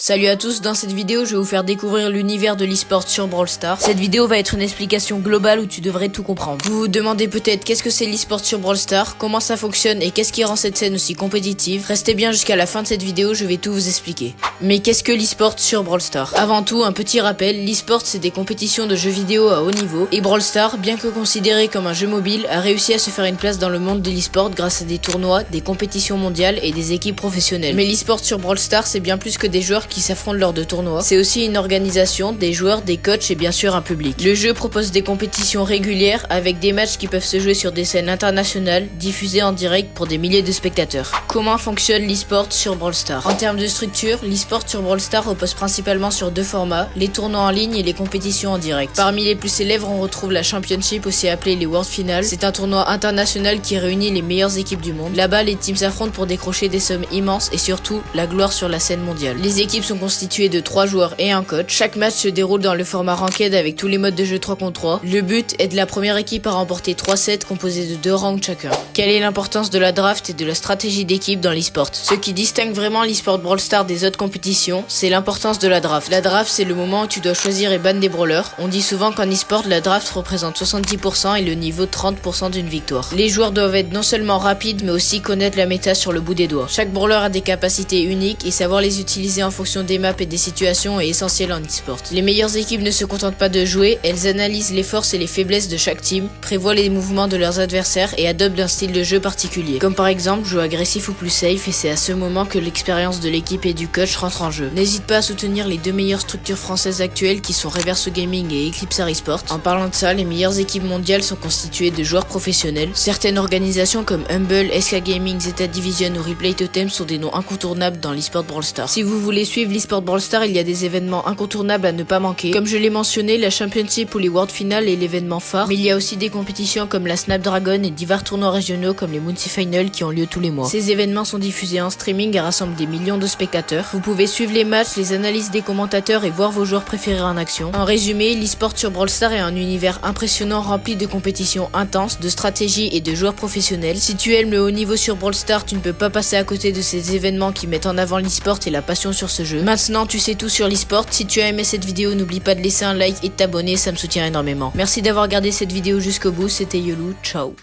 Salut à tous, dans cette vidéo je vais vous faire découvrir l'univers de l'e-sport sur Brawl Stars. Cette vidéo va être une explication globale où tu devrais tout comprendre. Vous vous demandez peut-être qu'est-ce que c'est l'e-sport sur Brawl Stars, comment ça fonctionne et qu'est-ce qui rend cette scène aussi compétitive. Restez bien jusqu'à la fin de cette vidéo, je vais tout vous expliquer. Mais qu'est-ce que l'e-sport sur Brawl Stars? Avant tout, un petit rappel, l'e-sport c'est des compétitions de jeux vidéo à haut niveau et Brawl Stars, bien que considéré comme un jeu mobile, a réussi à se faire une place dans le monde de l'e-sport grâce à des tournois, des compétitions mondiales et des équipes professionnelles. Mais l'e-sport sur Brawl Stars c'est bien plus que des joueurs qui s'affrontent lors de tournois. C'est aussi une organisation, des joueurs, des coachs et bien sûr un public. Le jeu propose des compétitions régulières avec des matchs qui peuvent se jouer sur des scènes internationales, diffusées en direct pour des milliers de spectateurs. Comment fonctionne l'e-sport sur Brawl Stars? En termes de structure, l'e-sport sur Brawl Stars repose principalement sur deux formats, les tournois en ligne et les compétitions en direct. Parmi les plus célèbres, on retrouve la Championship, aussi appelée les World Finals. C'est un tournoi international qui réunit les meilleures équipes du monde. Là-bas, les teams s'affrontent pour décrocher des sommes immenses et surtout la gloire sur la scène mondiale. Les équipes sont constituées de 3 joueurs et un coach. Chaque match se déroule dans le format ranked avec tous les modes de jeu 3 contre 3. Le but est de la première équipe à remporter 3 sets composés de 2 rounds chacun. Quelle est l'importance de la draft et de la stratégie d'équipe dans l'e-sport? Ce qui distingue vraiment l'e-sport Brawl Stars des autres compétitions, c'est l'importance de la draft. La draft, c'est le moment où tu dois choisir et ban des brawlers. On dit souvent qu'en e-sport, la draft représente 70% et le niveau 30% d'une victoire. Les joueurs doivent être non seulement rapides, mais aussi connaître la méta sur le bout des doigts. Chaque brawler a des capacités uniques et savoir les utiliser en fonction des maps et des situations est essentiel en e-sport. Les meilleures équipes ne se contentent pas de jouer, elles analysent les forces et les faiblesses de chaque team, prévoient les mouvements de leurs adversaires et adoptent un style de jeu particulier. Comme par exemple jouer agressif ou plus safe, et c'est à ce moment que l'expérience de l'équipe et du coach rentre en jeu. N'hésite pas à soutenir les deux meilleures structures françaises actuelles qui sont Reverso Gaming et Eclipsar Esport. En parlant de ça, les meilleures équipes mondiales sont constituées de joueurs professionnels. Certaines organisations comme Humble, SK Gaming, Zeta Division ou Replay Totem sont des noms incontournables dans l'e-sport Brawl Stars. Si vous voulez suivre l'e-sport Brawl Stars, il y a des événements incontournables à ne pas manquer. Comme je l'ai mentionné, la Championship ou les World Finals est l'événement phare, mais il y a aussi des compétitions comme la Snapdragon et divers tournois régionaux comme les Muncie Finals qui ont lieu tous les mois. Ces événements sont diffusés en streaming et rassemblent des millions de spectateurs. Vous pouvez suivre les matchs, les analyses des commentateurs et voir vos joueurs préférés en action. En résumé, l'e-sport sur Brawl Stars est un univers impressionnant rempli de compétitions intenses, de stratégies et de joueurs professionnels. Si tu aimes le haut niveau sur Brawl Stars, tu ne peux pas passer à côté de ces événements qui mettent en avant l'e-sport et la passion sur ce jeu. Maintenant, tu sais tout sur l'e-sport. Si tu as aimé cette vidéo, n'oublie pas de laisser un like et de t'abonner, ça me soutient énormément. Merci d'avoir regardé cette vidéo jusqu'au bout, c'était YOLOO, ciao.